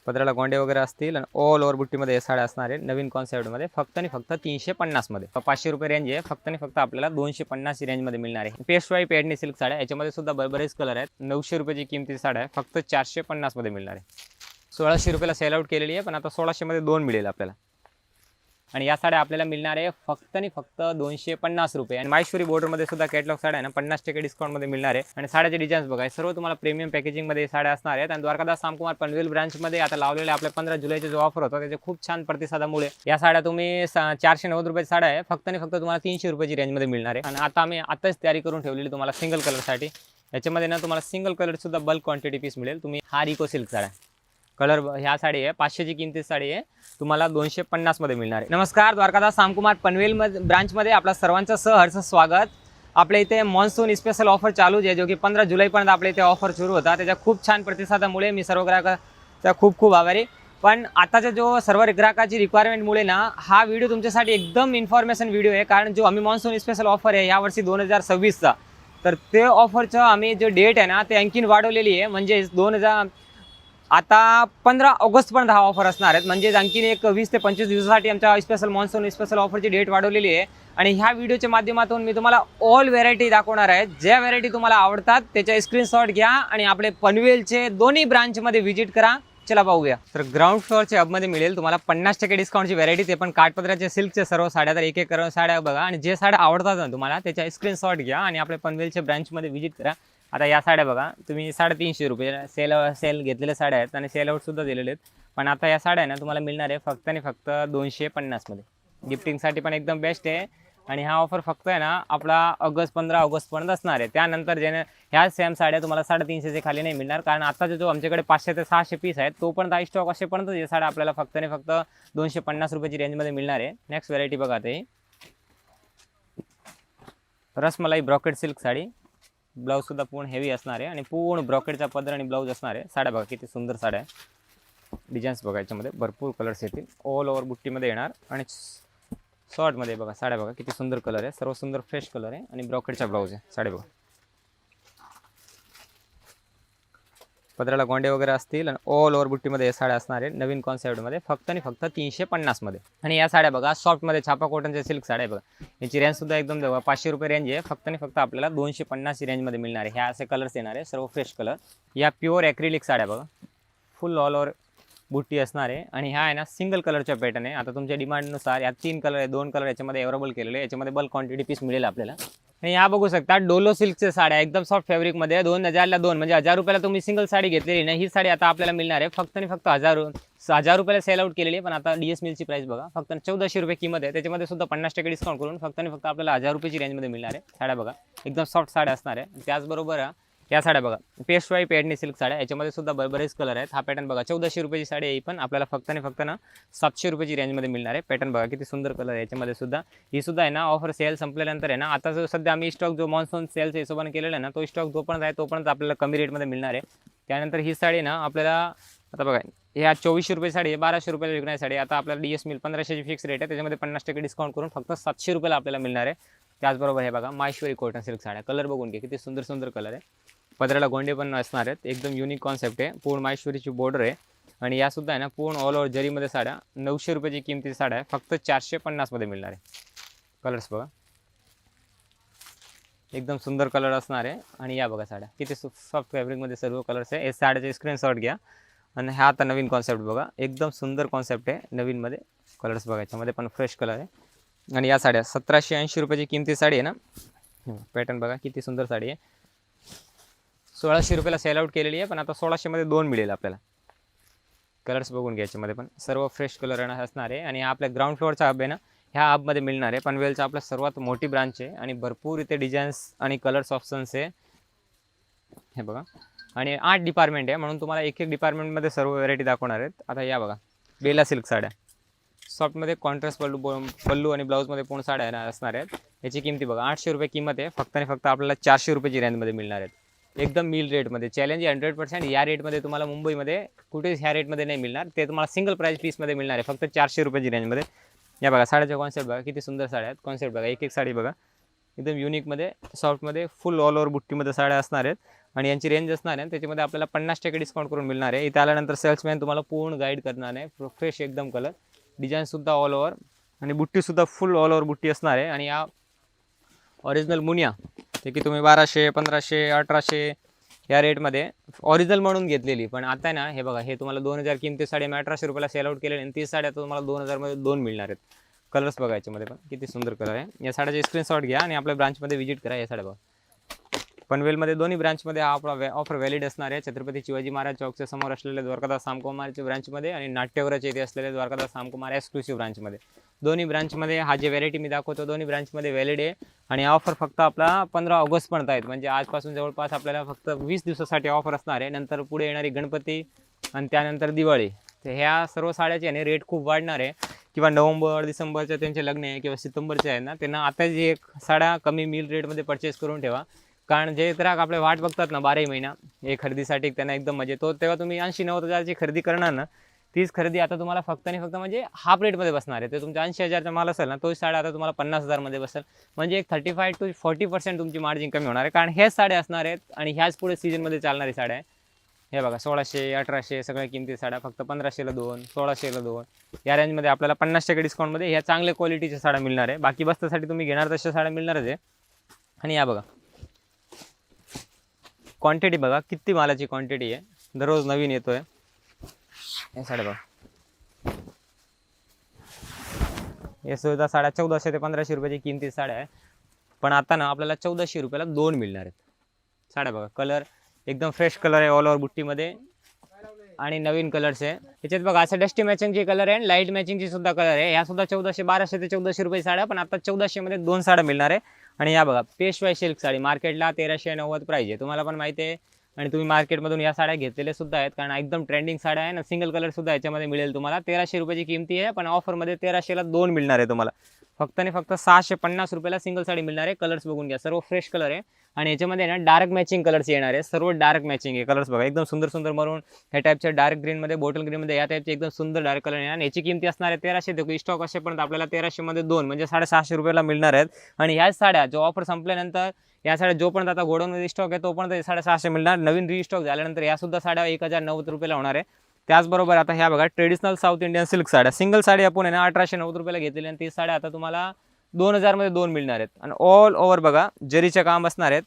पदराला गोंडे वगैरे असतील आणि ऑल ओव्हर बुट्टीमध्ये हे साड्या असणार आहे नवीन कॉन्सेप्टमध्ये फक्त आणि फक्त 350 मध्ये 500 रुपये रेंज आहे फक्त आणि फक्त आपल्याला 250 रेंजमध्ये मिळणार आहे। पेस्ट वाई पेडणी सिल्क साड्या याच्यामध्ये सुद्धा बरेच कलर आहेत। 900 रुपयाची किमतीची साड्या आहे फक्त 450 मध्ये मिळणार आहे। 1600 रुपयाला सेल आउट केलेली आहे पण आता 1600 मध्ये 2 मिळेल आपल्याला। आणि या साड्या आपल्याला मिळणार आहे फक्त आणि फक्त 250 रुपये। आणि माहेश्वरी बॉर्डरमध्ये सुद्धा कॅटलॉग साड्या आहे ना 50% डिस्काउंटमध्ये मिळणार आहे। आणि साड्याचे डिझाईन्स बघा सर्व तुम्हाला प्रीमियम पॅकेजिंगमध्ये साड्या असणार आहेत। आणि द्वारकादास सामकुमार पनवेल ब्रांचमध्ये आता लावलेले आपल्या 15 जुलैचे जो ऑफर होता त्याचे खूप छान प्रतिसादामुळे या साड्या तुम्ही 490 रुपयाची साड्या आहे फक्त आणि फक्त तुम्हाला 300 रुपयाची रेंजमध्ये मिळणार आहे। आणि आता आम्ही आताच तयारी करून ठेवलेली तुम्हाला सिंगल कलरसाठी। याच्यामध्ये ना तुम्हाला सिंगल कलर सुद्धा बल्क क्वांटिटी पीस मिळेल। तुम्ही हा इको सिल्क साड्या कलर ह्या साडी आहे 500 ची किमतीची साडी आहे तुम्हाला 250 मध्ये मिळणार आहे। नमस्कार, द्वारकादास सामकुमार पनवेल ब्रांचमध्ये आपल्या सर्वांचं सहर्ष स्वागत। आपल्या इथे मॉन्सून स्पेशल ऑफर चालू आहे जो की 15 जुलैपर्यंत आपल्या इथे ऑफर सुरू होता। त्याच्या खूप छान प्रतिसादामुळे मी सर्व ग्राहकांचा खूप आभारी। पण आताच्या जो सर्व ग्राहकाची रिक्वायरमेंटमुळे ना हा व्हिडिओ तुमच्यासाठी एकदम इन्फॉर्मेशन व्हिडिओ आहे। कारण जो आम्ही मॉन्सून स्पेशल ऑफर आहे यावर्षी 2026चा तर ते ऑफरचं आम्ही जो डेट आहे ना ते आणखीन वाढवलेली आहे। म्हणजे आता 15 ऑगस्टपर्यंत हा ऑफर असणार आहे। म्हणजे आणखीन एक 20 ते 25 दिवसासाठी आमच्या स्पेशल मॉन्सून स्पेशल ऑफरची डेट वाढवलेली आहे। आणि ह्या व्हिडिओच्या माध्यमातून मी तुम्हाला ऑल व्हेरायटी दाखवणार आहे। ज्या व्हेरायटी तुम्हाला आवडतात त्याचा स्क्रीनशॉट घ्या आणि आपले पनवेलचे दोन्ही ब्रांचमध्ये व्हिजिट करा। चला पाहूया। तर ग्राउंड फ्लोअरच्या हबमध्ये मिळेल तुम्हाला 50% डिस्काउंटची व्हेरायटी ते पण काठपदराच्या सिल्कचे सर्व साड्या। तर एक एक करून साड्या बघा आणि जे साड्या आवडतात ना तुम्हाला त्याचा स्क्रीनशॉट घ्या आणि आपल्या पनवेलच्या ब्रांचमध्ये व्हिजिट करा। आता या साड्या बघा तुम्ही 350 रुपये सेल घेतलेल्या साड्या आहेत आणि सेल आउट सुद्धा दिलेले आहेत। पण आता या साड्या ना तुम्हाला मिळणार आहे फक्त आणि फक्त 250 मध्ये। गिफ्टिंगसाठी पण एकदम बेस्ट आहे। आणि हा ऑफर फक्त आहे ना आपला 15 ऑगस्टपर्यंत असणार आहे। त्यानंतर जे ह्या सेम साड्या तुम्हाला 350 खाली नाही मिळणार। कारण आताचा जो आमच्याकडे 500 ते 600 पीस आहेत तोपर्यंत हा स्टॉक असेपर्यंत हे साड्या आपल्याला फक्त आणि फक्त 250 रुपयाची रेंजमध्ये मिळणार आहे। नेक्स्ट व्हेरायटी बघा ते rasmalai brocade silk sari. Blouse सुद्धा पूर्ण हेवी असणार आहे आणि पूर्ण ब्रॉकेटचा पदर आणि ब्लाउज असणार आहे। साड्या बघा किती सुंदर साड्या आहे। डिझाईन्स बघा याच्यामध्ये भरपूर कलर्स येतील। ऑल ओव्हर बुट्टीमध्ये येणार आणि शॉर्टमध्ये बघा साड्या बघा किती सुंदर कलर आहे। सर्व सुंदर फ्रेश कलर आहे आणि ब्रॉकेटचा ब्लाउज आहे। साड्या बघा पदराला गोंडे वगैरे असतील आणि ऑल ओव्हर बुट्टीमध्ये हे साड्या असणार आहे नवीन कॉन्सेप्टमध्ये फक्त आणि फक्त 350 मध्ये। आणि या साड्या बघा सॉफ्टमध्ये छापा कॉटनच्या सिल्क साड्या बघा याची रेंज सुद्धा एकदम 500 रुपये रेंज आहे फक्त आणि फक्त आपल्याला 250 रेंजमध्ये मिळणार आहे। ह्या असे कलर्स येणार आहे सर्व फ्रेश कलर। या प्युअर ॲक्रिलिक साड्या बघा फुल ऑल ओव्हर बुट्टी असणार आहे आणि ह्या आहे ना सिंगल कलरच्या पॅटर्न आहे। आता तुमच्या डिमांडनुसार या 3 कलर आहे 2 कलर याच्यामध्ये अवेलेबल केलेले आहे। याच्यामध्ये बल्क क्वांटिटी पीस मिळेल आपल्याला। आणि या बघू शकता डोलो सिल्कच्या साड्या एकदम सॉफ्ट फॅब्रिकमध्ये 2000ला 2 म्हणजे 1000 रुपयाला तुम्ही सिंगल साडी घेतलेली नाही। ही साडी आता आपल्याला मिळणार आहे फक्त आणि फक्त 1000 रुपयाला सेल आउट केलेली आहे। पण आता डीएस मिलची प्राइस बघा फक्त 1400 रुपये किंमत आहे। त्याच्यामध्ये सुद्धा 50% डिस्काउंट करून फक्त आणि फक्त आपल्याला 1000 रुपयाची रेंजमध्ये मिळणार आहे। साड्या बघा एकदम सॉफ्ट साड्या असणार आहे। त्याचबरोबर या साड्या बघा पेस्ट वाई पेडणी सिल्क साड्या याच्यामध्ये सुद्धा बरेच कलर आहेत। हा पॅटर्न बघा 1400 रुपयाची साडी आहे पण आपल्याला फक्त आणि फक्त ना 700 रुपयाची रेंजमध्ये मिळणार आहे। पॅटर्न बघा किती सुंदर कलर आहे याच्यामध्ये सुद्धा। ही सुद्धा आहे ना ऑफर सेल संपल्यानंतर आहे ना आता जो सध्या आम्ही स्टॉक जो मॉन्सून सेलच्या हिशोबाने केलेला आहे ना तो स्टॉक जोपर्यंत आहे तोपर्यंत आपल्याला कमी रेटमध्ये मिळणार आहे। त्यानंतर ही साडी ना आपल्याला आता बघा ह्या 2400 रुपये साडी आहे 1200 रुपयाला विकणारी साडी आता आपल्याला डीएस मिल 1500ची फिक्स रेट आहे। त्याच्यामध्ये 50% डिस्काउंट करून फक्त 700 रुपयाला आपल्याला मिळणार आहे। त्याचबरोबर हे बघा माहेश्वरी कॉटन सिल्क साड्या कलर बघून घ्या किती सुंदर सुंदर कलर आहे। पदराला गोंडे पण असणार आहेत एकदम युनिक कॉन्सेप्ट आहे। पूर्ण माहेश्वरीची बॉर्डर आहे आणि या सुद्धा आहे ना पूर्ण ऑल ओव्हर जरीमध्ये साड्या 900 रुपयाची किमतीची साड्या आहे फक्त 450 मध्ये मिळणार आहे। कलर्स बघा एकदम सुंदर कलर असणार आहे। आणि या बघा साड्या किती सॉफ्ट फॅब्रिकमध्ये सर्व कलर्स आहे। हे साड्याचे स्क्रीनशॉट घ्या। आणि हा आता नवीन कॉन्सेप्ट बघा एकदम सुंदर कॉन्सेप्ट आहे नवीनमध्ये। कलर्स बघा याच्यामध्ये पण फ्रेश कलर आहे। आणि या साड्या 1780 रुपयाची किमतीची साडी आहे ना। पॅटर्न बघा किती सुंदर साडी आहे। 1600 रुपयाला सेल आउट केलेली आहे पण आता 1600 मध्ये 2 मिळेल आपल्याला। कलर्स बघून घ्यायच्यामध्ये पण सर्व फ्रेश कलर असणार आहे। आणि आपल्या ग्राउंड फ्लोअरचा हब आहे ना ह्या हबमध्ये मिळणार आहे। पनवेलचा आपला सर्वात मोठी ब्रांच आहे आणि भरपूर इथे डिझाईन्स आणि कलर्स ऑप्शन्स आहे। हे बघा आणि 8 डिपार्टमेंट आहे म्हणून तुम्हाला एक एक डिपार्टमेंटमध्ये सर्व व्हेरायटी दाखवणार आहेत। आता या बघा बेला सिल्क साड्या सॉफ्टमध्ये कॉन्ट्रास्ट पल्लू आणि ब्लाऊजमध्ये पूर्ण साड्या असणार आहेत। याची किमती बघा 800 रुपये किंमत आहे फक्त आणि फक्त आपल्याला 400 रुपयाची रेंजमध्ये मिळणार आहेत। एकदम मिल रेटमध्ये चॅलेंज 100%। या रेटमध्ये तुम्हाला मुंबईमध्ये कुठेच ह्या रेटमध्ये नाही मिळणार। ते तुम्हाला सिंगल प्राइस पीसमध्ये मिळणार आहे फक्त 400 रुपयाची रेंजमध्ये। या बघा साड्याचा कॉन्सेप्ट बघा किती सुंदर साड्या आहेत। कॉन्सेप्ट बघा एक एक साडी बघा एकदम युनिकमध्ये सॉफ्टमध्ये फुल ऑल ओव्हर बुट्टीमध्ये साड्या असणार आहेत। आणि यांची रेंज असणार आहे त्याच्यामध्ये आपल्याला 50% डिस्काउंट करून मिळणार आहे. इथे आल्यानंतर सेल्समॅन तुम्हाला पूर्ण गाईड करणार आहे. फ्रेश एकदम कलर, डिझाईनसुद्धा ऑल ओव्हर आणि बुट्टीसुद्धा फुल ऑल ओव्हर बुट्टी असणार आहे. आणि या ओरिजिनल मुनिया ते की तुम्ही 1200, 1500, 1800 या रेटमध्ये ओरिजिनल म्हणून घेतलेली, पण आता ना हे बघा, हे तुम्हाला 2000 किमती साडी मी 1800 रुपयाला सेल आउट केलेली आणि 30 साड्या तुम्हाला 2000 मध्ये 2 मिळणार आहेत. कलर्स बघा याच्यामध्ये पण किती सुंदर कलर आहे. या साड्याचे स्क्रीनशॉट घ्या आणि आपल्या ब्रांचमध्ये व्हिजिट करा. या साड्या बघा, पनवेलमध्ये दोन्ही ब्रांचमध्ये हा आपला ऑफर व्हॅलिड असणार आहे. छत्रपती शिवाजी महाराज चौकच्या समोर असलेल्या द्वारकादास सामकुमारच्या ब्रांचमध्ये आणि नाट्यगृहाच्या इथे असलेल्या द्वारकादास सामकुमार एक्सक्लुसिव्ह ब्रांचमध्ये. दोन्ही ब्रांचमध्ये हा जे व्हॅरायटी मी दाखवतो दोन्ही ब्रांचमध्ये व्हॅलिड आहे. आणि ऑफर फक्त आपला 15 ऑगस्ट पर्यंत आहेत, म्हणजे आजपासून जवळपास आपल्याला फक्त 20 दिवसासाठी ऑफर असणार आहे. नंतर पुढे येणारी गणपती आणि त्यानंतर दिवाळी, तर ह्या सर्व साड्याचे आणि रेट खूप वाढणार आहे. किंवा नोव्हेंबर डिसेंबरचे त्यांचे लग्न आहे किंवा सप्टेंबरचे आहे ना, त्यांना आता जे एक साड्या कमी मिल रेटमध्ये परचेस करून ठेवा. कारण जे ग्राहक आपले वाट बघतात ना 12 महिना हे खरेदीसाठी, त्यांना एकदम म्हणजे तो तेव्हा तुम्ही 80-90 हजारची खरेदी करणार ना, तीच खरेदी आता तुम्हाला फक्त आणि फक्त म्हणजे हाफ रेटमध्ये बसणार आहे. ते तुमच्या 80,000चा माल असेल ना, तोच साड्या आता तुम्हाला 50,000मध्ये बसेल. म्हणजे एक 35 to 40% तुमची मार्जिन कमी होणार आहे. कारण हेच साड्या असणार आहेत आणि ह्याच पुढे सीझनमध्ये चालणारी साड्या आहे. हे बघा 1600, 1800 सगळ्या किमती साड्या फक्त 1500ला 2, 1600ला 2 या रेंजमध्ये आपल्याला 50% डिस्काउंटमध्ये ह्या चांगल्या क्वालिटीच्या साड्या मिळणार आहे. बाकी बस्त्यासाठी तुम्ही घेणार तशा साड्या मिळणारच आहे. आणि या बघा क्वांटिटी बघा, किती मालाची क्वांटिटी आहे, दररोज नवीन येतोय. हे साड्या बघा, हे सुद्धा साड्या 1400 ते 1500 रुपयाची किमती साड्या आहे. पण आता ना आपल्याला 1400 रुपयाला 2 मिळणार आहेत. साड्या बघा, कलर एकदम फ्रेश कलर आहे ऑल ओव्हर बुट्टीमध्ये आणि नवीन कलर्स आहे. याच्यात बघा असं डस्टी मॅचिंगचे कलर आहे, लाईट मॅचिंगची सुद्धा कलर आहे. ह्या सुद्धा 1400, 1200 ते 1400 रुपये साड्या, पण आता 1400 मध्ये 2 साड्या मिळणार आहे. आणि या बघा पेशवाई सिल्क साडी मार्केटला 1390 प्राइस आहे, तुम्हाला पण माहिती आहे. आणि तुम्ही मार्केटमधून या साड्या घेतलेल्या सुद्धा आहेत, कारण एकदम ट्रेंडिंग साड्या आहे ना. सिंगल कलर सुद्धा याच्यामध्ये मिळेल तुम्हाला. 1300 रुपयाची किमती आहे, पण ऑफरमध्ये 1300ला 2 मिळणार आहे तुम्हाला. फक्त आणि फक्त 650 रुपयाला सिंगल साडी मिळणार आहे. कलर्स बघून घ्या, सर्व फ्रेश कलर आहे. आणि याच्यामध्ये ना डार्क मॅचिंग कलर्स येणार आहे, सर्व डार्क मॅचिंग आहे. कलर्स बघा एकदम सुंदर सुंदर मरून ह्या टाईपच्या डार्क ग्रीनमध्ये, बॉटल ग्रीनमध्ये या टाईपचे एकदम सुंदर डार्क कलर येणार. याची किमती असणार आहे 1300. देखो स्टॉक असेपर्यंत आपल्याला 1300 मध्ये 2 म्हणजे 650 रुपयाला मिळणार आहेत. आणि ह्याच साड्या जो ऑफर संपल्यानंतर या साड्या जोपर्यंत आता गोडाऊनमध्ये स्टॉक आहे तोपर्यंत 650 मिळणार. नवीन रिस्टॉक झाल्यानंतर या सुद्धा साड्या 1090 रुपयाला होणार आहे. त्याचबरोबर आता ह्या बघा ट्रेडिशनल साऊथ इंडियन सिल्क साड्या, सिंगल साडी आपण आहे ना 1890 रुपयाला घेतलेली आणि ती साड्या आता तुम्हाला 2000 मध्ये 2 मिळणार आहेत. आणि ऑल ओव्हर बघा जरीचे काम असणार आहेत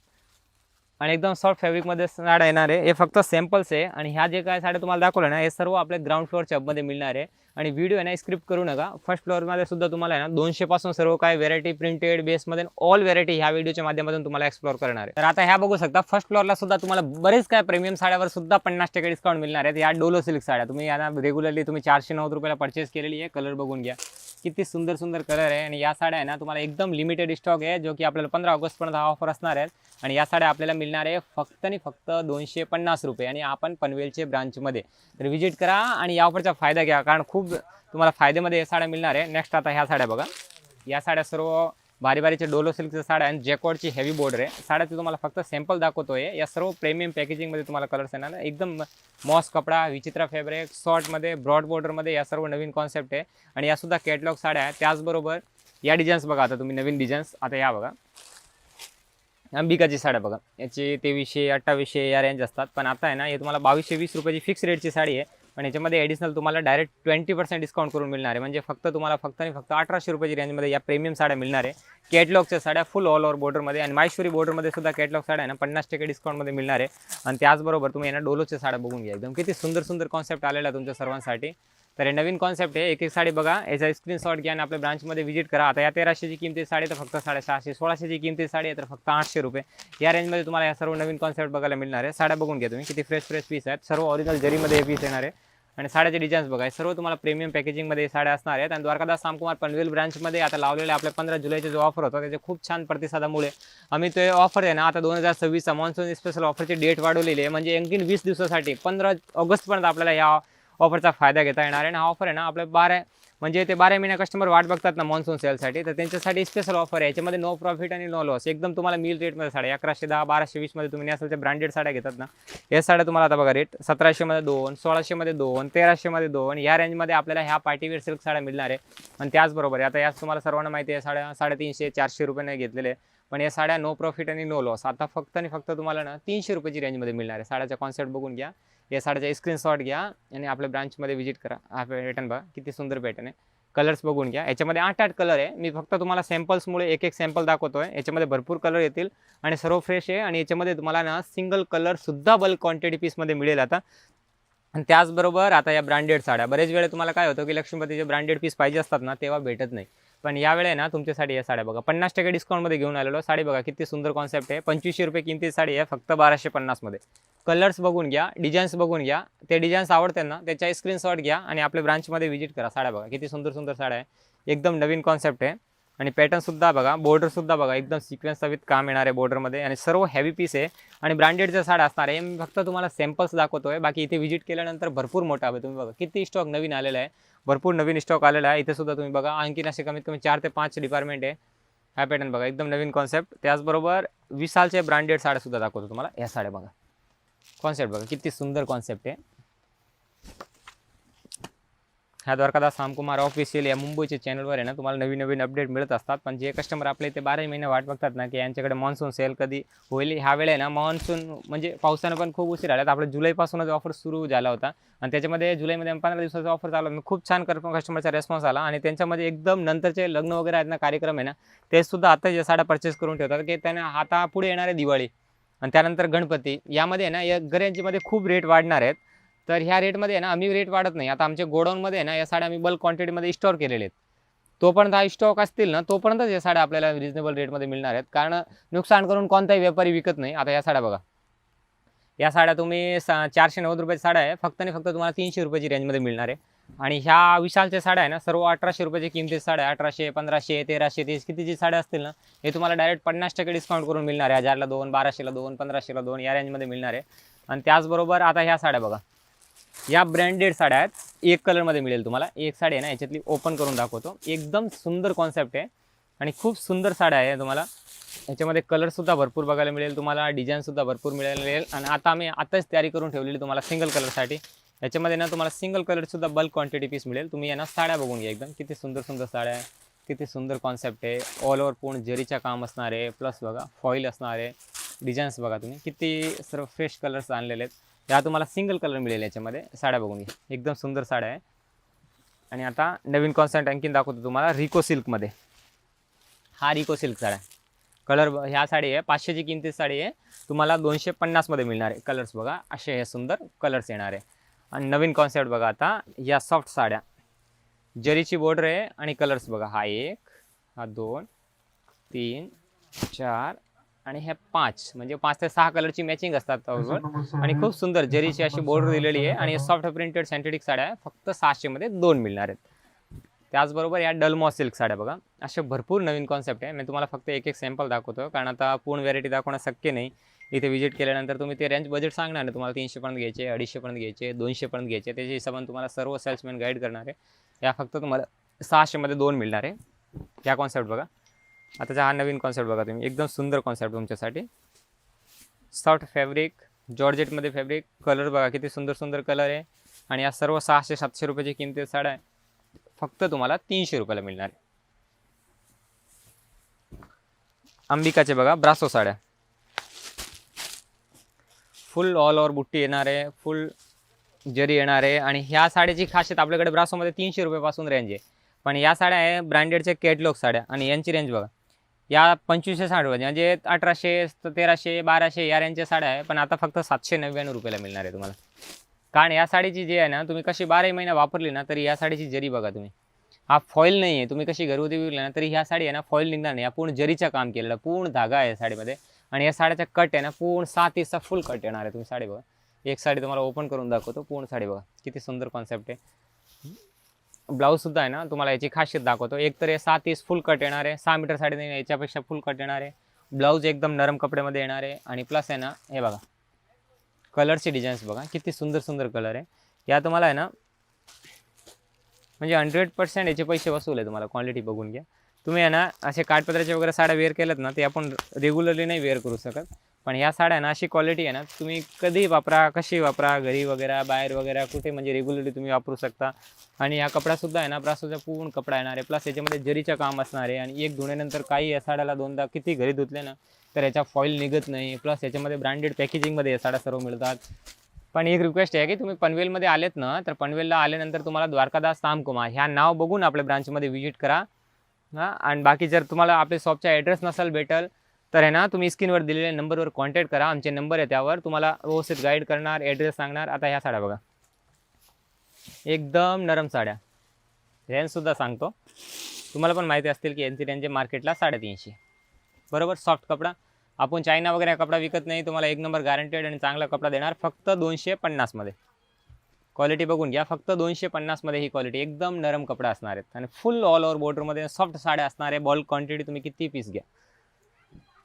आणि एकदम सॉफ्ट फॅब्रिकमध्ये साड्या येणार आहे. हे फक्त सॅम्पल्स आहे. आणि ह्या जे काय साड्या तुम्हाला दाखवल्या ना, हे सर्व आपल्या ग्राउंड फ्लोअरच्या हबमध्ये मिळणार आहे. आणि व्हिडिओ आहे ना स्क्रिप्ट करू नका. फर्स्ट फ्लोअरमध्ये सुद्धा तुम्हाला आहे ना 200 पासून सर्व काय व्हेरायटी प्रिंटेड बेसमध्ये ऑल व्हेरायटी ह्या व्हिडिओच्या माध्यमातून तुम्हाला एक्सप्लोर करणार आहे. तर आता ह्या बघू शकता फर्स्ट फ्लोअरला सुद्धा तुम्हाला बरेच काय प्रीमियम साड्यावर सुद्धा 50% डिस्काउंट मिळणार आहेत. या डोलो सिल्क साड्या तुम्ही यांना रेग्युलरली तुम्ही 490 रुपयाला परचेस केलेली आहे. कलर बघून घ्या, किती सुंदर सुंदर कलर आहे. आणि या साड्या आहे ना तुम्हाला एकदम लिमिटेड स्टॉक आहे, जो की आपल्याला 15 ऑगस्ट पर्यंत हा ऑफर असणार आहे. आणि या साड्या आपल्याला मिळणार आहे फक्त आणि फक्त 250 रुपये. आणि आपण पनवेलचे ब्रांचमध्ये तर व्हिजिट करा आणि या ऑफरचा फायदा घ्या, कारण खूप तुम्हाला फायद्यामध्ये या साड्या मिळणार आहे. नेक्स्ट आता ह्या साड्या बघा, या साड्या सर्व भारी भारीचे डोलो सिल्कच्या साड्या आणि जॅकॉर्डची हेवी बॉर्डर आहे. साड्याचे तुम्हाला फक्त सॅम्पल दाखवतोय. या सर्व प्रीमियम पॅकेजिंगमध्ये तुम्हाला कलर्स येणार आहे. एकदम मॉस कपडा, विचित्र फॅब्रिक, शॉर्टमध्ये, ब्रॉड बॉर्डरमध्ये या सर्व नवीन कॉन्सेप्ट आहे. आणि यासुद्धा कॅटलॉग साड्या आहेत. त्याचबरोबर या डिझाईन्स बघा, आता तुम्ही नवीन डिझाईन्स आता या बघा, अंबिकाची साड्या बघा, याची 2300, 2800 या रेंज असतात. पण आता आहे ना हे तुम्हाला 2220 रुपयाची फिक्स रेटची साडी आहे. पण याच्यामध्ये ॲडिशनल तुम्हाला डायरेक्ट 20% डिस्काउंट करून मिळणार आहे. म्हणजे फक्त तुम्हाला फक्त आणि फक्त 1800 रुपयाची रेंजमध्ये या प्रीमियम साड्या मिळणार आहे. कॅटलॉगच्या साड्या फुल ऑल ओव्हर बॉर्डरमध्ये आणि माहेश्वरी बॉर्डरमध्ये सुद्धा कॅटलॉग साड्या आहे ना 50% डिस्काउंटमध्ये मिळणार आहे. आणि त्याचबरोबर तुम्ही यांना डोलोच्या साड्या बघून घ्या, एकदम किती सुंदर सुंदर कॉन्सेप्ट आलेला तुमच्या सर्वांसाठी. तर हे नवीन कॉन्सेप्ट आहे. एक एक साडी बघा, याचा स्क्रीनशॉट घ्या आणि आपल्या ब्रांचमध्ये व्हिजिट करा. आता या 1300ची किमती साडी तर फक्त 650, 1600ची किमती साडी आहे तर फक्त 800 रुपये. या रेंजमध्ये तुम्हाला या सर्व नवीन कॉन्सेप्ट बघायला मिळणार आहे. साड्या बघून घ्या तुम्ही, किती फ्रेश फ्रेश पीस आहेत. सर्व ओरिजिनल जरीमध्ये पीस येणार आहे. आणि साड्याचे डिझाईन्स बघा, सर्व तुम्हाला प्रीमियम पॅकेजिंगमध्ये साड्या असणार आहेत. आणि द्वारकादास सामकुमार पनवेल ब्रांचमध्ये आता लावलेले आपल्या 15 जुलैचे जो ऑफर होता त्याचे खूप छान प्रतिसादामुळे आम्ही ते ऑफर आहे ना आता 2026 मॉन्सून स्पेशल ऑफरची डेट वाढवलेली आहे. म्हणजे आणखीन 20 दिवसासाठी 15 ऑगस्टपर्यंत आपल्याला या ऑफरचा फायदा घेता येणार आहे. आणि हा ऑफर आहे ना आपल्या 12 म्हणजे ते 12 महिने कस्टमर वाट बघतात ना मॉन्सून सेलसाठी, तर त्यांच्यासाठी स्पेशल ऑफर आहे. याच्यामध्ये नो प्रॉफिट आणि नो लॉस, एकदम तुम्हाला मिल रेटमध्ये साड्या 1110, 1220 मध्ये तुम्ही असेल ते ब्रँडेड साड्या घेतात ना, या साड्या तुम्हाला आता बघा रेट 1700 मध्ये 2, 1600 मध्ये 2, 1300 मध्ये 2 या रेंजमध्ये आपल्याला ह्या पार्टीवेअर सिल्क साड्या मिळणार आहे. आणि त्याचबरोबर आता याच तुम्हाला सर्वांना माहिती आहे साड्या 350, 400 रुपयाने घेतलेले, पण या साड्या नो प्रॉफिट आणि नो लॉस आता फक्त आणि फक्त तुम्हाला ना 300 रुपयाची रेंजमध्ये मिळणार आहे. साड्याचा कॉन्सेप्ट बघून घ्या, या साड्याचा स्क्रीनशॉट घ्या आणि आपल्या ब्रांचमध्ये व्हिजिट करा. हा पॅटर्न बघा किती सुंदर पॅटर्न आहे. कलर्स बघून घ्या, याच्यामध्ये 8 कलर आहे. मी फक्त तुम्हाला सॅम्पल्समुळे एक सॅम्पल दाखवतोय. याच्यामध्ये भरपूर कलर येतील आणि सर्व फ्रेश आहे आणि याच्यामध्ये तुम्हाला ना सिंगल कलरसुद्धा बल्क क्वांटिटी पीसमध्ये मिळेल आता. आणि त्याचबरोबर आता या ब्रँडेड साड्या बरेच वेळा तुम्हाला काय होतं की लक्ष्मीपतीचे ब्रँडेड पीस पाहिजे असतात ना तेव्हा भेटत नाही, पण यावेळे ना तुमच्यासाठी या साड्या बघा 50% डिस्काउंटमध्ये घेऊन आलेलो. साडी बघा किती सुंदर कॉन्सेप्ट आहे. 2500 रुपये किमतीची साडी आहे फक्त 1250 मध्ये. कलर्स बघून घ्या, डिझाईन्स बघून घ्या, ते डिझाईन्स आवडतात ना त्याच्या स्क्रीनशॉट घ्या आणि आपल्या ब्रांचमध्ये व्हिजिट करा. साड्या बघा किती सुंदर सुंदर साड्या आहे, एकदम नवीन कॉन्सेप्ट आहे. आणि पॅटर्नसुद्धा बघा, बॉर्डरसुद्धा बघा एकदम सिक्वेन्स विथ काम येणार आहे बॉर्डरमध्ये आणि सर्व हेवी पीस आहे आणि ब्रँडेडच्या साड्या असणार आहे. मी फक्त तुम्हाला सॅम्पल्स दाखवतोय, बाकी इथे व्हिजिट केल्यानंतर भरपूर मोठा आहे. तुम्ही बघा किती स्टॉक नवीन आलेला आहे, भरपूर नवीन स्टॉक आलेला आहे. इथे सुद्धा तुम्ही बघा आणखीन असे कमीत कमी 4 ते 5 डिपार्टमेंट आहे. हा पॅटर्न बघा एकदम नवीन कॉन्सेप्ट. त्याचबरोबर विशालचे ब्रँडेड साड्या सुद्धा दाखवतो तुम्हाला. या साड्या बघा, कॉन्सेप्ट बघा किती सुंदर कॉन्सेप्ट आहे. ह्या द्वारकादास रामकुमार ऑफिशियल या मुंबईच्या चॅनलवर आहे ना तुम्हाला नवीन नवीन अपडेट मिळत असतात. पण जे कस्टमर आपल्या इथे 12 महिने वाट बघतात ना की यांच्याकडे मान्सून सेल कधी होईल, ह्या वेळे ना मान्सून म्हणजे पावसानं पण खूप उशीर आल्यात. आपल्या जुलैपासूनच ऑफर सुरू झाला होता आणि त्याच्यामध्ये जुलैमध्ये 15 दिवसाचा ऑफर चालू होता. खूप छान कस्टमरचा रेस्पॉन्स आला आणि त्यांच्यामध्ये एकदम नंतरचे लग्न वगैरे आहेत ना कार्यक्रम आहे ना ते सुद्धा आता या साड्या परचेस करून ठेवतात की त्यांना आता पुढे येणारे दिवाळी आणि त्यानंतर गणपती, यामध्ये ना या रेंजमध्ये खूप रेट वाढणार आहेत. तर ह्या रेटमध्ये आहे ना आम्ही रेट वाढत नाही. आता आमच्या गोडाऊनमध्ये आहे ना या साड्या आम्ही बल्क क्वांटिटीमध्ये स्टोअर केलेले आहेत. तोपर्यंत हा स्टॉक असतील ना तोपर्यंतच या साड्या आपल्याला रिजनेबल रेटमध्ये मिळणार आहेत, कारण नुकसान करून कोणताही व्यापारी विकत नाही. आता या साड्या बघा, या साड्या तुम्ही 490 रुपयाची साड्या आहे, फक्त आणि फक्त तुम्हाला 300 रुपयाची रेंजमध्ये मिळणार आहे. आणि ह्या विशालच्या साड्या आहे ना सर्व 1800 रुपयाची किमतीची साड्या, 1800, 1500, 1300, 30 कितीची साड्या असतील ना हे तुम्हाला डायरेक्ट 50% डिस्काउंट करून मिळणार आहे. 1000ला 2, 1200ला 2, 1500ला 2 या रेंजमध्ये मिळणार आहे. आणि त्याचबरोबर आता ह्या साड्या बघा, या ब्रँडेड साड्या आहेत, एक कलरमध्ये मिळेल तुम्हाला. एक साडी आहे ना याच्यातली ओपन करून दाखवतो. एकदम सुंदर कॉन्सेप्ट आहे आणि खूप सुंदर साड्या आहे. तुम्हाला याच्यामध्ये कलरसुद्धा भरपूर बघायला मिळेल, तुम्हाला डिझाईनसुद्धा भरपूर मिळेल. आणि आता आम्ही आताच तयारी करून ठेवलेली तुम्हाला सिंगल कलरसाठी. याच्यामध्ये ना तुम्हाला सिंगल कलरसुद्धा बल्क क्वांटिटी पीस मिळेल. तुम्ही यांना साड्या बघून घ्या, एकदम किती सुंदर सुंदर साड्या आहे, किती सुंदर कॉन्सेप्ट आहे. ऑल ओव्हर पूर्ण जरीच्या काम असणार आहे, प्लस बघा फॉईल असणार आहे. डिझाईन्स बघा तुम्ही किती सर्व फ्रेश कलर्स आणलेले आहेत. या तुम्हाला सिंगल कलर मिळेल याच्यामध्ये. साड्या बघून घ्या, एकदम सुंदर साड्या आहे. आणि आता नवीन कॉन्सेप्ट आणखीन दाखवतो तुम्हाला रिको सिल्कमध्ये. हा रिको सिल्क साड्या कलर ह्या साडी आहे 500ची किमतीची साडी आहे, तुम्हाला 250 मध्ये मिळणार आहे. कलर्स बघा असे हे सुंदर कलर्स येणार आहे. आणि नवीन कॉन्सेप्ट बघा आता या सॉफ्ट साड्या, जरीची बॉर्डर आहे आणि कलर्स बघा, हा 1, हा 2, 3, 4 आणि हे 5, म्हणजे 5 ते 6 कलरची मॅचिंग असतात बरोबर. आणि खूप सुंदर जरीची अशी बॉर्डर दिलेली आहे. आणि सॉफ्ट प्रिंटेड सिंथेटिक साड्या फक्त 600 मध्ये 2 मिळणार आहेत. त्याचबरोबर या डलमॉस सिल्क साड्या बघा, असे भरपूर नवीन कॉन्सेप्ट आहे. मी तुम्हाला फक्त एक सॅम्पल दाखवतो, कारण आता पूर्ण व्हॅरायटी दाखवणं शक्य नाही. इथे व्हिजिट केल्यानंतर तुम्ही ते रेंज बजेट सांगणार नाही, तुम्हाला 300 पर्यंत घ्यायचे, 250 पर्यंत घ्यायचे, 200 पर्यंत घ्यायचे, त्याच्या हिशोबाने तुम्हाला सर्व सेल्समॅन गाईड करणार आहे. या फक्त तुम्हाला 600 मध्ये 2 मिळणार आहे. या कॉन्सेप्ट बघा, आताचा हा नवीन कॉन्सेप्ट बघा तुम्ही, एकदम सुंदर कॉन्सेप्ट तुमच्यासाठी. सॉफ्ट फॅब्रिक, जॉर्जेटमध्ये फॅब्रिक, कलर बघा किती सुंदर सुंदर कलर आहे. आणि या सर्व 600-700 रुपयाची किमती साड्या आहे, फक्त तुम्हाला 300 रुपयाला मिळणार आहे. अंबिकाचे बघा ब्रासो साड्या, फुल ऑल ओव्हर बुट्टी येणार आहे, फुल जरी येणार आहे. आणि ह्या साड्याची खासियत आपल्याकडे ब्रासोमध्ये 300 रुपयापासून रेंज आहे, पण या साड्या आहे ब्रँडेडच्या कॅटलॉग साड्या. आणि यांची रेंज बघा, या 2500 साड्या म्हणजे 1800, 1300, 1200 या रेंजच्या साड्या आहे, पण आता फक्त 799 रुपयाला मिळणार आहे तुम्हाला. कारण या साडीची जी आहे ना तुम्ही कशी 12 महिना वापरली ना तरी या साडीची जरी बघा तुम्ही, हा फॉईल नाही आहे. तुम्ही कशी घरगुती विकली ना तरी ह्या साडी आहे ना फॉईल निघणार नाही. या पूर्ण जरीचं काम केलेलं, पूर्ण धागा आहे साडीमध्ये. आणि या साड्याचा कट आहे ना पूर्ण 7 इंचचा फुल कट येणार आहे. तुम्ही साडी बघा, एक साडी तुम्हाला ओपन करून दाखवतो, पूर्ण साडी बघा किती सुंदर कॉन्सेप्ट आहे. ब्लाऊज सुद्धा आहे ना तुम्हाला याची खासियत दाखवतो. एक तर हे 7 इंच फुल कट येणार आहे, 6 मीटर साडी नाही याच्यापेक्षा फुल कट येणार आहे. ब्लाऊज एकदम नरम कपड्यामध्ये येणार आहे. आणि प्लस आहे ना हे बघा कलरचे डिझाईन्स बघा किती सुंदर सुंदर कलर आहे. या तुम्हाला आहे ना म्हणजे 100% याचे पैसे वसूल आहे. तुम्हाला क्वालिटी बघून घ्या. तुम्ही आहे ना असे काठपदराचे वगैरे साड्या वेअर केल्यात ना ते आपण रेग्युलरली नाही वेअर करू शकत, पण ह्या साड्या ना अशी क्वालिटी आहे ना, तुम्ही कधी वापरा, कशी वापरा, घरी वगैरे बाहेर वगैरे कुठे म्हणजे रेग्युलरली तुम्ही वापरू शकता. आणि हा कपडासुद्धा आहे ना ब्रासोचा पूर्ण कपडा येणार आहे, प्लस याच्यामध्ये जरीचं काम असणार आहे. आणि एक धुण्यानंतर काही या साड्याला दोनदा किती घरी धुतले ना तर याच्या फॉईल निघत नाही. प्लस याच्यामध्ये ब्रँडेड पॅकेजिंगमध्ये या साड्या सर्व मिळतात. पण एक रिक्वेस्ट आहे की तुम्ही पनवेलमध्ये आलेत ना, तर पनवेलला आल्यानंतर तुम्हाला द्वारकादास तामकुमार ह्या नाव बघून आपल्या ब्रांचमध्ये व्हिजिट करा. हां, आणि बाकी जर तुम्हाला आपल्या शॉपचा ॲड्रेस नसेल भेटेल तर आहे ना, तुम्ही स्क्रीनवर दिलेल्या नंबरवर कॉन्टॅक्ट करा. आमचे नंबर आहे, त्यावर तुम्हाला व्यवस्थित गाईड करणार, ॲड्रेस सांगणार. आता ह्या साड्या बघा, एकदम नरम साड्या. रेंजसुद्धा सांगतो, तुम्हाला पण माहिती असतील की यांची रेंज मार्केटला 350. बरोबर. सॉफ्ट कपडा, आपण चायना वगैरे कपडा विकत नाही. तुम्हाला एक नंबर गॅरंटेड आणि चांगला कपडा देणार, फक्त 250मध्ये. क्वालिटी बघून घ्या, फक्त 250मध्ये ही क्वालिटी. एकदम नरम कपडा असणार आहेत आणि फुल ऑल ओव्हर बॉर्डरमध्ये सॉफ्ट साड्या असणार आहे. बल्क क्वांटिटी, तुम्ही किती पीस घ्या.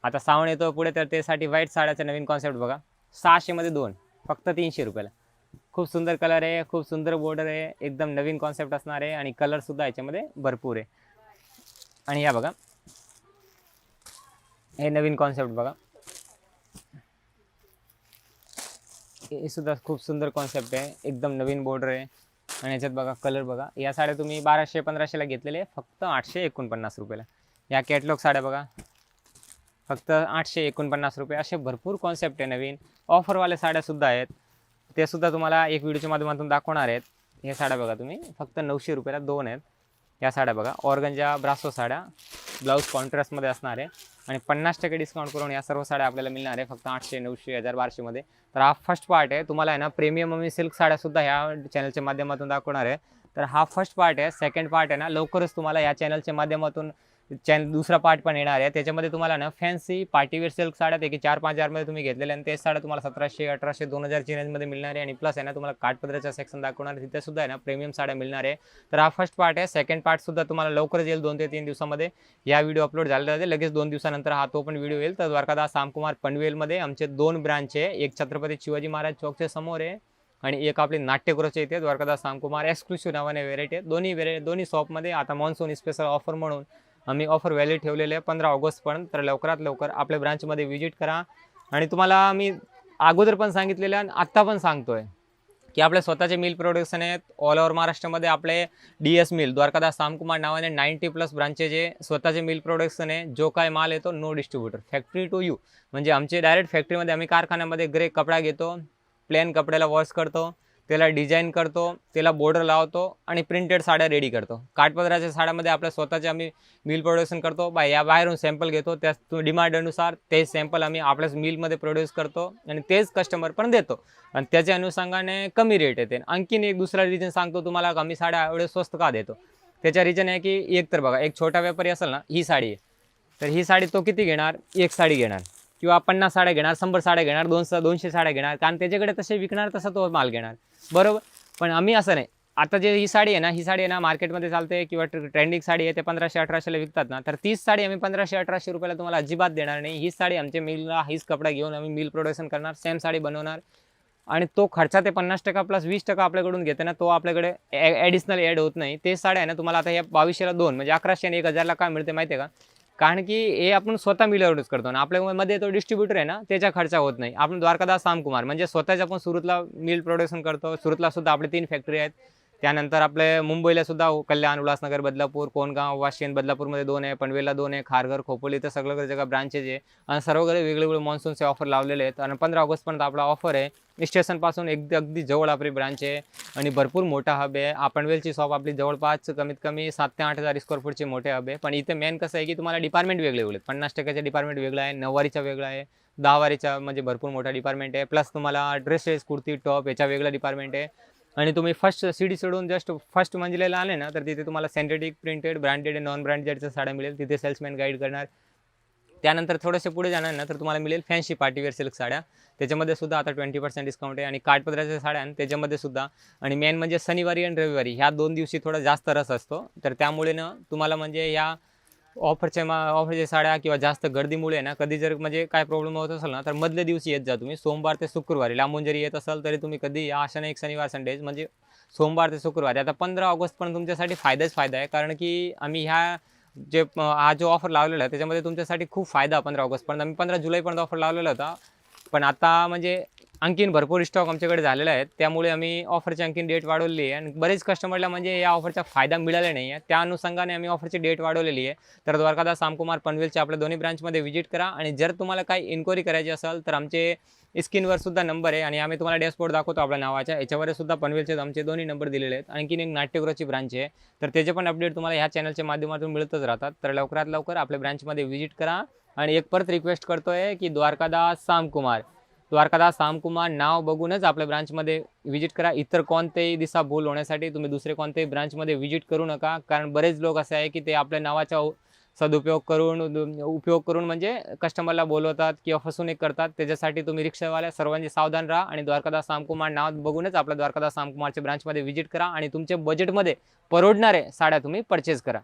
आता श्रावण येतो पुढे, तर त्यासाठी व्हाईट साड्याचा नवीन कॉन्सेप्ट बघा. 600मध्ये 2, फक्त 300 रुपयाला. खूप सुंदर कलर आहे, खूप सुंदर बॉर्डर आहे, एकदम नवीन कॉन्सेप्ट असणार आहे. आणि कलरसुद्धा याच्यामध्ये भरपूर आहे. आणि या बघा, हे नवीन कॉन्सेप्ट बघा, हे सुद्धा खूप सुंदर कॉन्सेप्ट आहे, एकदम नवीन बॉर्डर आहे. आणि याच्यात बघा कलर बघा. या साड्या तुम्ही 1200-1500ला घेतलेले, फक्त 849 रुपयाला. या कॅटलॉग साड्या बघा, फक्त 849 रुपये. असे भरपूर कॉन्सेप्ट आहे नवीन. ऑफरवाले साड्यासुद्धा आहेत, ते सुद्धा तुम्हाला एक व्हिडिओच्या माध्यमातून दाखवणार आहेत. हे साड्या बघा तुम्ही, फक्त 900 रुपयाला 2 आहेत. या साड्या बघा, ऑर्गंजा ब्रासो साड्या, ब्लाऊज कॉन्ट्रास्टमध्ये असणार आहे. आणि 50% डिस्काउंट करून या सर्व साड्या आपल्याला मिळणार आहे, फक्त 800, 900, 1200मध्ये. तर हा फर्स्ट पार्ट आहे. तुम्हाला आहे ना प्रीमियम आणि सिल्क साड्यासुद्धा ह्या चॅनलच्या माध्यमातून दाखवणार आहे. तर हा फर्स्ट पार्ट आहे. सेकंड पार्ट आहे ना, लवकरच तुम्हाला या चॅनलच्या माध्यमातून दुसरा पार्ट पण येणार आहे. त्याच्यामध्ये तुम्हाला ना फॅन्सी पार्टीवेअर सिल्क साड्या ते की 4-5 हजारमध्ये तुम्ही घेतलेल्या, आणि ते साड्या तुम्हाला 1700, 1800, 2000ची रेंजमध्ये मिळणार आहे. आणि प्लस आहे ना, तुम्हाला काठपदराचा सेक्शन दाखवणार आहे, तिथे सुद्धा आहे ना प्रीमियम साड्या मिळणार आहे. तर हा फर्स्ट पार्ट आहे. सेकंड पार्ट सुद्धा तुम्हाला लवकरच येईल, 2 ते 3 दिवसामध्ये. या व्हिडिओ अपलोड झालेला आहे, लगेच 2 दिवसानंतर हा तो पण व्हिडिओ येईल. तर द्वारकादास तामकुमार पनवेलमध्ये आमचे 2 ब्रांच आहे. एक छत्रपती शिवाजी महाराज चौकच्या समोर आहे, आणि एक आपली नाट्यगृहाच्या इथे द्वारकादास तामकुमार एक्सक्लुसिव्ह नावाने व्हेरायटी आहे. दोन्ही शॉपमध्ये आता मॉन्सून स्पेशल ऑफर म्हणून आम्ही ऑफर व्हॅलिड ठेवलेले आहे 15 ऑगस्टपर्यंत. तर लवकरात लवकर आपल्या ब्रांचमध्ये व्हिजिट करा. आणि तुम्हाला मी अगोदर पण सांगितलेलं आहे आणि आत्ता पण सांगतोय की आपले स्वतःचे मिल प्रोडक्शन आहेत. ऑल ओव्हर महाराष्ट्रामध्ये आपले DS मिल द्वारकादास तामकुमार नावाने 90+ ब्रांचेस आहे. स्वतःचे मिल प्रोडक्शन आहे. जो काय माल येतो no distributor, factory to you. म्हणजे आमचे डायरेक्ट फॅक्टरीमध्ये, आम्ही कारखान्यामध्ये ग्रे कपडा घेतो, प्लेन कपड्याला वॉश करतो, त्याला डिझाईन करतो, त्याला बॉर्डर लावतो, आणि प्रिंटेड साड्या रेडी करतो. काठपदराच्या साड्यामध्ये आपल्या स्वतःचे आम्ही मिल प्रोडक्शन करतो. या बाहेरून सॅम्पल घेतो, त्या डिमांडनुसार तेच सॅम्पल आम्ही आपल्याच मिलमध्ये प्रोड्यूस करतो, आणि तेच कस्टमर पण देतो. आणि त्याच्या अनुषंगाने कमी रेट येते. आणखीन एक दुसरा रिजन सांगतो तुम्हाला, आम्ही साड्या एवढे स्वस्त का देतो. त्याच्या रिजन आहे की एक तर बघा, एक छोटा व्यापारी असेल ना, ही साडी आहे, तर ही साडी तो किती घेणार, एक साडी घेणार, किंवा 50 साड्या घेणार, 100 साड्या घेणार, 200 साड्या घेणार, कारण त्याच्याकडे तसे विकणार तसा तो माल घेणार. बरोबर. पण आम्ही असं नाही. आता जे ही साडी आहे ना मार्केटमध्ये चालते, किंवा ट्रेंडिंग साडी आहे, ते 1500-1800ला विकतात ना, तर तीच साडी आम्ही 1500-1800 रुपयाला तुम्हाला अजिबात देणार नाही. हीच साडी आमच्या मिलला, हीच कपडा घेऊन आम्ही मिल प्रोडक्शन करणार, सेम साडी बनवणार, आणि तो खर्चा ते 50% प्लस 20% आपल्याकडून घेते ना, तो आपल्याकडे ॲडिशनल ॲड होत नाही. तेच साड्या आहे ना, तुम्हाला आता या 2200ला 2 म्हणजे 1100 आणि 1000ला काय मिळते माहिती आहे का. कारण की हे आपण स्वतः मिलवरच करतो ना, आपल्यामध्ये तो डिस्ट्रीब्युटर आहे ना, त्याचा खर्च होत नाही. आपण द्वारकादास तामकुमार म्हणजे स्वतःच आपण सुरतला मिल प्रोडक्शन करतो. सुरतला सुद्धा आपले 3 फॅक्टरी आहेत. त्यानंतर आपले मुंबईला सुद्धा कल्याण, उल्हासनगर, बदलापूर, कोणगाव, वाशिम, बदलापूरमध्ये 2 आहे, पनवेलला 2 आहे, खारघर, खोपोली, तर सगळं जगह ब्रांचेस आहे. आणि सर्वकडे वेगवेगळे मॉन्सूनचे ऑफर लावलेले आहेत. आणि 15 ऑगस्टपर्यंत आपला ऑफर आहे. स्टेशनपासून अगदी जवळ आपली ब्रांच आहे, आणि भरपूर मोठा हब आहे. पनवेलची शॉप आपली जवळपास कमीत कमी 7 ते 8,000 स्क्वेअर फूटचे मोठे हब आहे. पण इथे मेन कसं आहे की तुम्हाला डिपार्टमेंट वेगळे आहेत. 50% डिपार्टमेंट वेगळा आहे, 9 वारीचा वेगळा आहे, 10 वारीचा म्हणजे भरपूर मोठा डिपार्टमेंट आहे. प्लस तुम्हाला ड्रेसेस, कुर्ती, टॉप याचा वेगळा डिपार्टमेंट आहे. आणि तुम्ही फर्स्ट सीडी सोडून जस्ट फर्स्ट मंजिलेला आले ना, तर तिथे तुम्हाला सिंथेटिक, प्रिंटेड, ब्रँडेड, नॉन ब्रँडेडच्या साड्या मिळेल. तिथे सेल्समॅन गाईड करणार. त्यानंतर थोडेसे पुढे जाणार ना, तर तुम्हाला मिळेल फॅन्सी पार्टीवेअर सिल्क साड्या. त्याच्यामध्ये सुद्धा आता 20% डिस्काउंट आहे. आणि काठपदराच्या साड्या त्याच्यामध्ये सुद्धा. आणि मेन म्हणजे शनिवारी आणि रविवारी ह्या 2 दिवशी थोडा जास्त रस असतो. तर त्यामुळे ना तुम्हाला म्हणजे या ऑफरच्या साड्या किंवा जास्त गर्दीमुळे ना, कधी जर म्हणजे काय प्रॉब्लेम होत असेल ना, तर मधल्या दिवशी येत जा तुम्ही. सोमवार ते शुक्रवारी लांबून जरी येत असाल तरी तुम्ही कधी या, अशा नाही एक शनिवार संडे, म्हणजे सोमवार ते शुक्रवारी. आता 15 ऑगस्टपर्यंत तुमच्यासाठी फायदाच फायदा आहे. कारण की आम्ही हा जो ऑफर लावलेला आहे त्याच्यामध्ये तुमच्यासाठी खूप फायदा 15 ऑगस्टपर्यंत. आम्ही 15 जुलैपर्यंत ऑफर लावलेला होता. पण आता म्हणजे आणखीन भरपूर स्टॉक आमच्याकडे झालेला आहे, त्यामुळे आम्ही ऑफरची आणखीन डेट वाढवली आहे आणि बरेच कस्टमरला म्हणजे या ऑफरचा फायदा मिळाला नाही आहे, त्या अनुषंगाने आम्ही ऑफरची डेट वाढवलेली आहे. तर द्वारकादास रामकुमार पनवेलच्या आपल्या दोन्ही ब्रांचमध्ये व्हिजिट करा आणि जर तुम्हाला काही इन्क्वायरी करायची असेल तर आमचे स्क्रीनवर सुद्धा नंबर आहे आणि आम्ही तुम्हाला डॅशबोर्ड दाखवतो आपल्या नावाच्या, याच्यावर सुद्धा पनवेलचे आमचे दोन्ही नंबर दिलेले आहेत. आणखीन एक नाट्यगृहाची ब्रांच आहे, तर त्याचे पण अपडेट तुम्हाला ह्या चॅनलच्या माध्यमातून मिळतच राहतात. तर लवकरात लवकर आपल्या ब्रांचमध्ये व्हिजिट करा आणि एक परत रिक्वेस्ट करतोय की द्वारकादास रामकुमार नाव बघूनच आपल्या ब्रांचमध्ये व्हिजिट करा. इतर कोणतेही दिसा बोल होण्यासाठी तुम्ही दुसरे कोणत्याही ब्रांचमध्ये व्हिजिट करू नका, कारण बरेच लोक असे आहे की ते आपल्या नावाचा सदुपयोग करून म्हणजे कस्टमरला बोलवतात किंवा फसवणूक करतात. त्याच्यासाठी तुम्ही रिक्षावाल्या सर्वांनी सावधान राहा आणि द्वारकादास रामकुमार नाव बघूनच आपल्या द्वारकादास रामकुमारच्या ब्रांचमध्ये व्हिजिट करा आणि तुमच्या बजेटमध्ये परवडणारे साड्या तुम्ही परचेस करा.